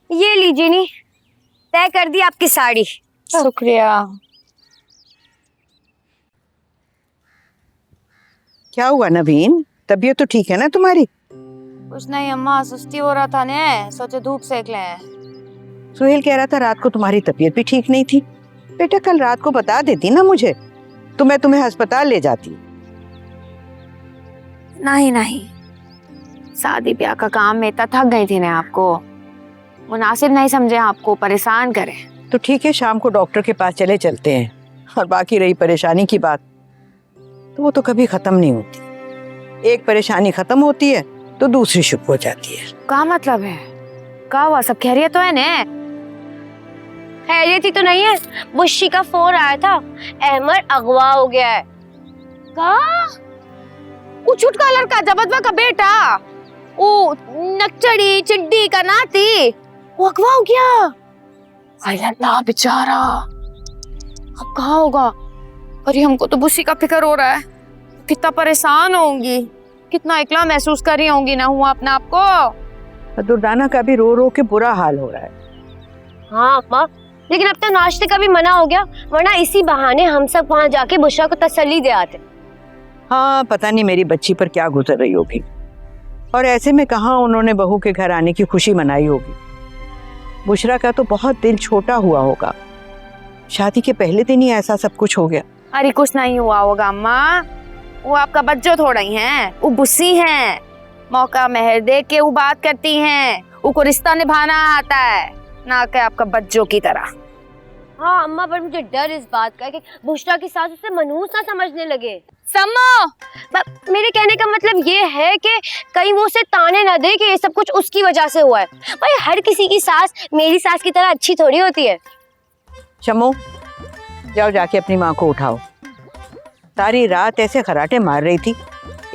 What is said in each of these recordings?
ये लीजिए नी, तय कर दी आपकी साड़ी। शुक्रिया। क्या हुआ नवीन, तबीयत तो ठीक है ना तुम्हारी? कुछ नहीं अम्मा, सुस्ती हो रहा था ने, सोचे धूप सेक लें। सुहेल कह रहा था रात को तुम्हारी तबीयत भी ठीक नहीं थी। बेटा कल रात को बता देती ना मुझे, तो मैं तुम्हें अस्पताल ले जाती। नहीं नहीं, शादी ब्याह का काम में इतना थक गई थी ना, आपको मुनासिब नहीं समझे आपको परेशान करें। तो ठीक है, शाम को डॉक्टर के पास चले चलते हैं। और बाकी रही परेशानी की बात, तो वो तो कभी खत्म नहीं होती। एक परेशानी खत्म होती है तो दूसरी शुरू हो जाती है। क्या मतलब है? क्या हुआ, सब खैरियत तो है ने? खैरियत ही तो नहीं है, बुशी का फोन आया था, अहमद अगवा हो गया है। का वो छुटका लड़का जबदवा का बेटा, वो नक्चड़ी चिड्डी का नाती, वो अगवा हो गया। हाय अल्लाह बेचारा, अब कहाँ होगा? अरे हमको तो बुशी का फिक्र हो रहा है, कितना परेशान होंगी, कितना अकेला महसूस कर रही होंगी ना हुआ अपने आप को। दुर्दाना का भी रो रो के बुरा हाल हो रहा है। हाँ अम्मा, लेकिन अब तो नाश्ते का भी मना हो गया, वरना इसी बहाने हम सब वहाँ जाके बुशरा को तसल्ली दे आते। हाँ, पता नहीं मेरी बच्ची पर क्या गुजर रही होगी, और ऐसे में कहाँ उन्होंने बहू के घर आने की खुशी मनाई होगी। बुशरा का तो बहुत दिल छोटा हुआ होगा, शादी के पहले दिन ही ऐसा सब कुछ हो गया। अरे कुछ नहीं हुआ होगा अम्मा, वो आपका बच्चो थोड़ा ही है, वो बुस्सी हैं, मौका मेहर दे के वो बात करती हैं, उनको रिश्ता निभाना आता है, ना कि आपका बच्चों की तरह। हाँ अम्मा, पर मुझे डर इस बात का कि बुशरा की सास उसे मनहूस ना समझने लगे। सम्मो, मेरे कहने का मतलब ये है कि कहीं वो उसे ताने ना दे कि ये सब कुछ उसकी वजह से हुआ है। भाई हर किसी की सास मेरी सास की तरह अच्छी थोड़ी होती है। शम्मो, जाओ जाके अपनी माँ को उठाओ। सारी रात ऐसे खराटे मार रही थी,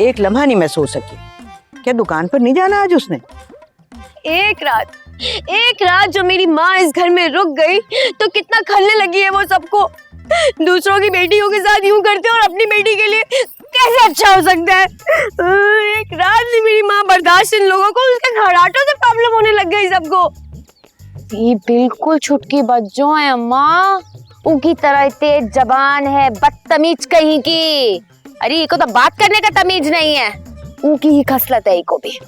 एक लम्हा नहीं मैं सो सकी। क्या दुकान पर नहीं जाना आज उसने? एक रात जो मेरी माँ इस घर में रुक गई तो कितना खलने लगी है वो सबको। दूसरों की बेटियों के साथ यूं करते और अपनी बेटी के लिए कैसे अच्छा हो सकता है। एक रात में मेरी माँ बर्दाश्त इन लोगों को, उसके खराटों से प्रॉब्लम होने लग गई सबको। ये बिल्कुल छुटकी बच्चों है अम्मा, उनकी तरह तेज जबान है, बदतमीज कहीं की। अरे इनको तो बात करने का तमीज नहीं है, उनकी ही खसलत है इनको भी।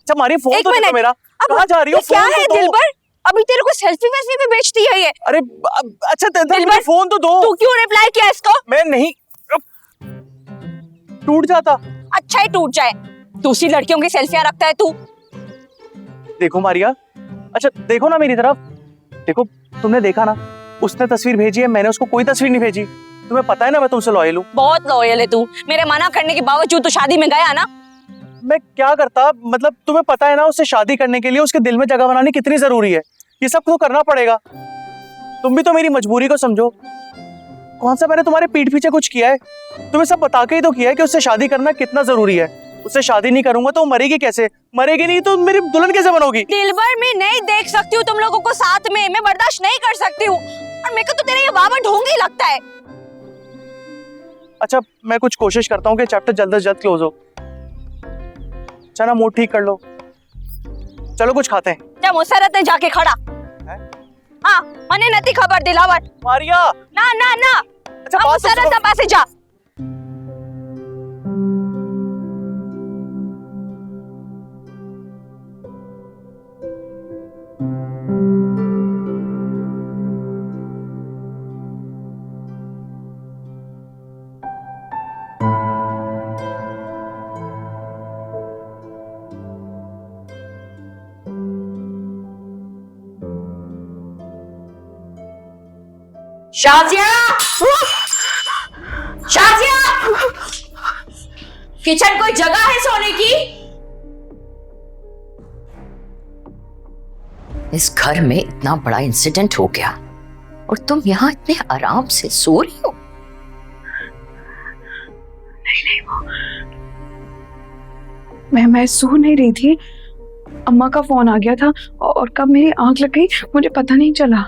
हमारी फोन तो देखो मेरा, कहाँ जा रही हो? क्या है दिलबर, अभी तेरे को सेल्फी वेल्फी भी बेचती है ये? अरे अच्छा दिलबर, फोन तो दो। तू क्यों रिप्लाई किया इसको? मैं नहीं, टूट जाता। अच्छा ही टूट जाए, दूसरी लड़कियों की सेल्फियां रखता है तू। देखो मारिया, अच्छा देखो ना मेरी तरफ देखो। तुमने देखा ना, उसने तस्वीर भेजी है, मैंने उसको कोई तस्वीर नहीं भेजी। तुम्हें पता है ना मैं तुमसे लॉयल हूँ। बहुत लॉयल है तू, मेरे मना करने के बावजूद तो शादी में गया ना। मैं क्या करता, मतलब तुम्हें पता है ना उससे शादी करने के लिए उसके दिल में जगह बनानी कितनी जरूरी है। ये सब तो करना पड़ेगा। तुम भी तो मेरी मजबूरी को समझो। कौन सा मैंने तुम्हारे पीठ पीछे कुछ किया है? तुम्हें सब बता के ही तो किया है कि उससे शादी करना कितना जरूरी है। उससे शादी नहीं करूंगा तो वो मरेगी कैसे? मरेगी नहीं तो मेरी दुल्हन कैसे बनोगी? दिलबर, मैं नहीं देख सकती हूँ तुम लोगों को साथ में, मैं बर्दाश्त नहीं कर सकती हूँ। और मेरे को तो तेरा ये बाबा ढोंगी लगता है। अच्छा मैं कुछ कोशिश करता हूँ कि चैप्टर जल्द से जल्द क्लोज हो। चलो मूड ठीक कर लो, चलो कुछ खाते हैं। क्या मुसरत है जाके खड़ा है? हाँ मने नती खबर दिलावर मारिया। ना ना ना, अच्छा बात तो मुसरत सुनो। पासे जा। शाजिया, शाजिया, किचन कोई जगह है सोने की? इस घर में इतना बड़ा इंसिडेंट हो गया और तुम यहाँ इतने आराम से सो रही हो। नहीं, मैं सो नहीं रही थी, अम्मा का फोन आ गया था और कब मेरी आंख लग गई मुझे पता नहीं चला।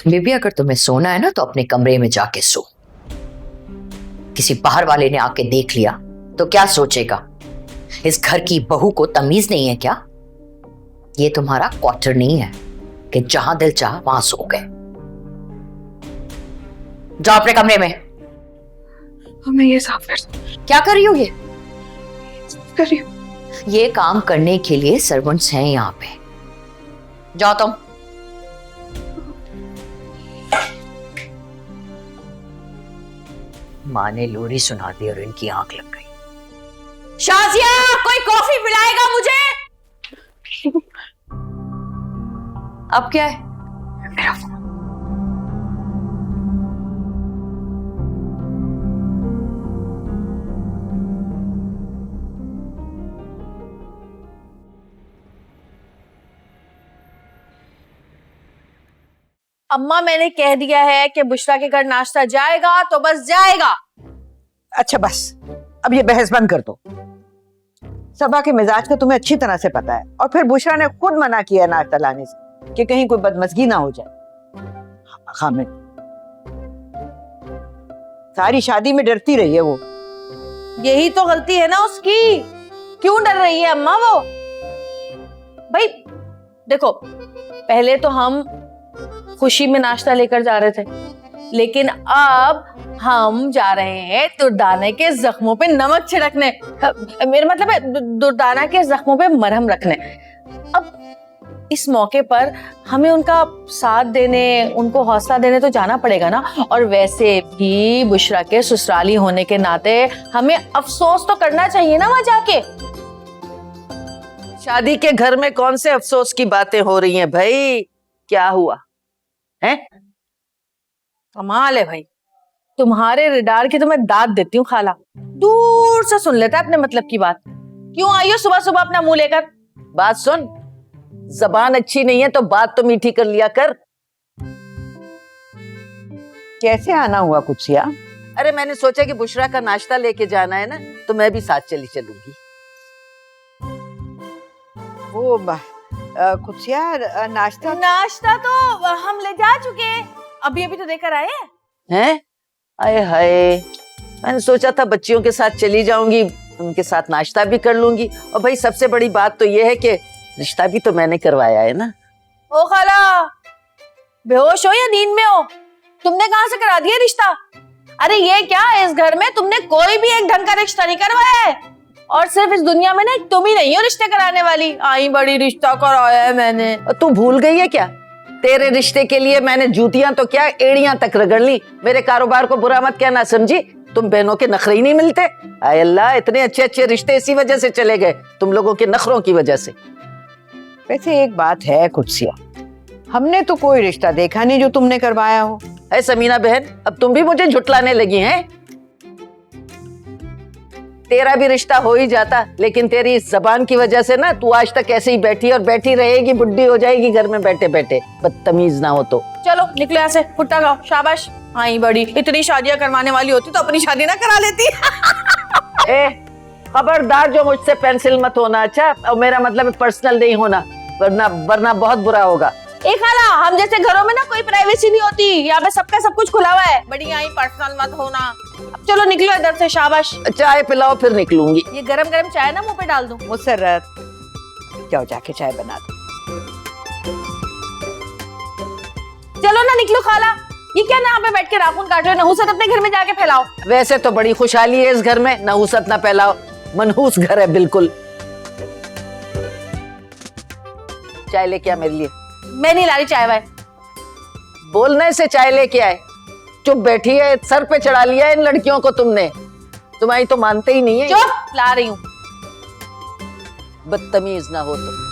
बेबी अगर तुम्हें सोना है ना तो अपने कमरे में जाके सो। किसी बाहर वाले ने आके देख लिया तो क्या सोचेगा? इस घर की बहू को तमीज नहीं है क्या? ये तुम्हारा क्वार्टर नहीं है कि जहां दिल चाह वहां सो गए। जाओ अपने कमरे में। मैं ये साफ क्या कर रही हो? ये कर रही हूँ। ये काम करने के लिए सर्वेंट्स हैं यहाँ पे। जाओ तुम। माँ ने लोरी सुना दी और इनकी आंख लग गई। शाजिया, कोई कॉफी पिलाएगा मुझे? अब क्या है? मेरा फोन। अम्मा मैंने कह दिया है कि बुशरा के घर नाश्ता जाएगा तो बस जाएगा। अच्छा बस, अब ये बहस बंद कर दो। सबा के मिजाज का तुम्हें अच्छी तरह से पता है, और फिर बुशरा ने खुद मना किया नाश्ता लाने से कि कहीं कोई बदमजगी ना हो जाए। हामिद, सारी शादी में डरती रही है वो। यही तो गलती है ना उसकी। क्यों डर रही है अम्मा वो? भाई देखो, पहले तो हम खुशी में नाश्ता लेकर जा रहे थे, लेकिन अब हम जा रहे हैं दुर्दाना के जख्मों पे नमक छिड़कने। मेरा मतलब है दुर्दाना के जख्मों पे मरहम रखने। अब इस मौके पर हमें उनका साथ देने, उनको हौसला देने तो जाना पड़ेगा ना। और वैसे भी बुशरा के ससुराली होने के नाते हमें अफसोस तो करना चाहिए ना वहां जाके। शादी के घर में कौन से अफसोस की बातें हो रही हैं भाई? क्या हुआ है? कमाल है भाई, तुम्हारे रिडार की तो मैं दाद देती हूँ खाला। दूर से सुन लेता है अपने मतलब की बात। क्यों आई हो सुबह सुबह अपना मुंह लेकर? बात सुन, जबान अच्छी नहीं है तो बात तो मीठी कर लिया कर। कैसे आना हुआ कुछिया? अरे मैंने सोचा कि बुशरा का नाश्ता लेके जाना है ना, तो मैं भी साथ चली चलूंगी। वो कुछिया, नाश्ता तो हम ले जा चुके हैं, अभी अभी तो देकर आए हैं। आए हाय, मैंने सोचा था बच्चियों के साथ चली जाऊंगी, उनके साथ नाश्ता भी कर लूंगी। और भाई सबसे बड़ी बात तो ये है कि रिश्ता भी तो मैंने करवाया है ना। ओ खाला, बेहोश हो या नींद में हो? तुमने कहाँ से करा दिया रिश्ता? अरे ये क्या, इस घर में तुमने कोई भी एक ढंग का रिश्ता नहीं करवाया है। और सिर्फ इस दुनिया में ना तुम ही नहीं हो रिश्ते कराने वाली। आई बड़ी रिश्ता कराया है मैंने। और तू भूल गई है क्या? तेरे रिश्ते के लिए मैंने जूतियां तो क्या एड़ियां तक रगड़ ली। मेरे कारोबार को बुरा मत कहना समझी। तुम बहनों के नखरे ही नहीं मिलते। आय अल्लाह, इतने अच्छे अच्छे रिश्ते इसी वजह से चले गए, तुम लोगों के नखरों की वजह से। वैसे एक बात है कुछिया, हमने तो कोई रिश्ता देखा नहीं जो तुमने करवाया हो। है समीना बहन, अब तुम भी मुझे झुटलाने लगी हैं। तेरा भी रिश्ता हो ही जाता, लेकिन तेरी इस जबान की वजह से ना तू आज तक ऐसे ही बैठी और बैठी रहेगी, बुढ़ी हो जाएगी घर में बैठे बैठे। बदतमीज ना हो तो। चलो निकलो यहाँ से, फुट्टा खाओ। शाबाश, आई बड़ी। इतनी शादियां करवाने वाली होती तो अपनी शादी ना करा लेती। ए, खबरदार जो मुझसे पेंसिल मत होना, अच्छा? और मेरा मतलब पर्सनल नहीं होना, वरना बहुत बुरा होगा। एक खाला, हम जैसे घरों में ना कोई प्राइवेसी नहीं होती, यहाँ पे सबका सब कुछ खुला हुआ है। बड़ी आई पर्सनल मत होना। अब चलो निकलो इधर से, शाबाश। चाय पिलाओ फिर निकलूंगी। ये गरम गरम चाय ना मुंह पे डाल दूं। मुसर्रत, जाओ जाके चाय बना दो। चलो ना निकलो खाला। ये क्या ना यहाँ पे बैठ के नाखून काट रहे हो? नहुसत अपने घर में जाके फैलाओ। वैसे तो बड़ी खुशहाली है इस घर में, नहुसत ना फैलाओ। मनहूस घर है बिल्कुल। चाय लेके आ मेरे लिए। मैं नहीं ला रही चाय वाय। बोलने से चाय लेके आए। चुप बैठी है, सर पे चढ़ा लिया इन लड़कियों को तुमने। तुम्हारी तो मानते ही नहीं है। चुप, ला रही हूँ। बदतमीज ना हो तुम।